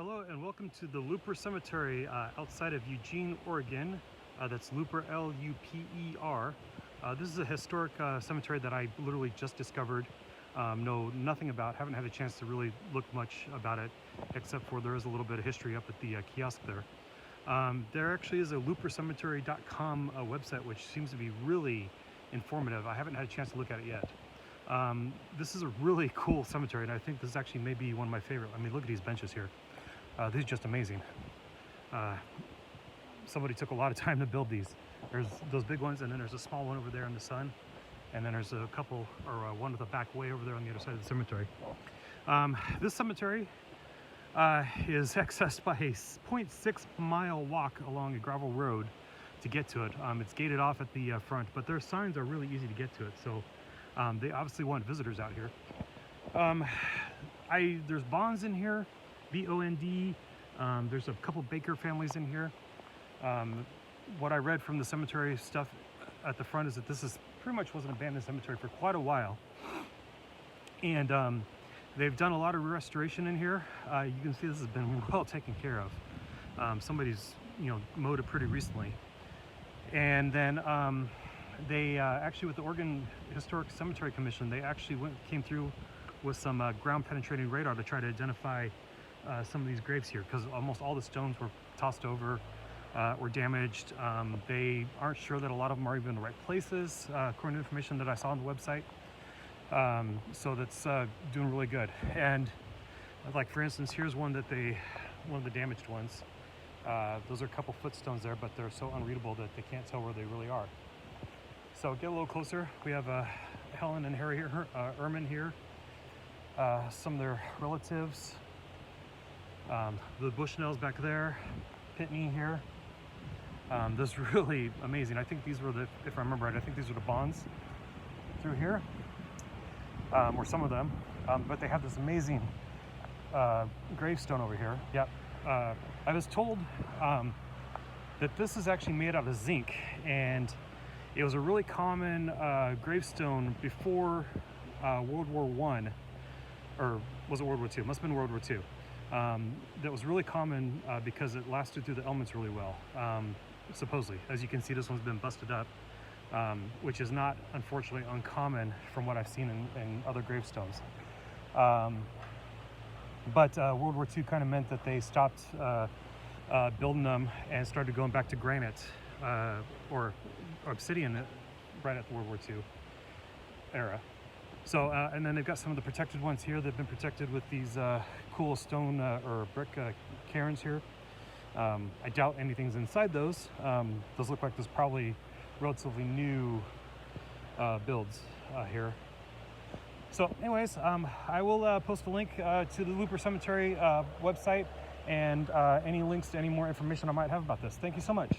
Hello and welcome to the Luper Cemetery outside of Eugene, Oregon. That's Luper, L-U-P-E-R. This is a historic cemetery that I literally just discovered. Know nothing about, haven't had a chance to really look much about it, except for there is a little bit of history up at the kiosk there. There actually is a lupercemetery.com website, which seems to be really informative. I haven't had a chance to look at it yet. This is a really cool cemetery, and I think this actually may be one of my favorite. I mean, look at these benches here. These are just amazing. Somebody took a lot of time to build these. There's those big ones, and then there's a small one over there in the sun, and then there's a couple, or one with a back way over there on the other side of the cemetery. This cemetery is accessed by a 0.6 mile walk along a gravel road to get to it. It's gated off at the front, but their signs are really easy to get to it, so they obviously want visitors out here. There's bonds in here, B-O-N-D. There's a couple Baker families in here. What I read from the cemetery stuff at the front is that this pretty much was an abandoned cemetery for quite a while, and they've done a lot of restoration in here. You can see this has been well taken care of. Somebody's mowed it pretty recently, and then they actually, with the Oregon Historic Cemetery Commission, they actually came through with some ground penetrating radar to try to identify some of these graves here, because almost all the stones were tossed over or damaged. They aren't sure that a lot of them are even in the right places, according to information that I saw on the website. So that's doing really good. And like, for instance, here's one of the damaged ones. Those are a couple footstones there, but they're so unreadable that they can't tell where they really are. So get a little closer. We have Helen and Harry here, Erman here, some of their relatives. The Bushnells back there, Pitney here. This is really amazing. I think these were if I remember right, I think these were the bonds through here, or some of them. But they have this amazing gravestone over here. Yep. I was told that this is actually made out of zinc, and it was a really common gravestone before World War I, or was it World War II? It must have been World War II. That was really common because it lasted through the elements really well, supposedly. As you can see, this one's been busted up, which is not, unfortunately, uncommon from what I've seen in other gravestones. But World War II kind of meant that they stopped building them and started going back to granite or obsidian right at the World War II era. So, and then they've got some of the protected ones here. They've been protected with these cool stone or brick cairns here. I doubt anything's inside those. Those look like there's probably relatively new builds here. So anyways, I will post a link to the Luper Cemetery website and any links to any more information I might have about this. Thank you so much.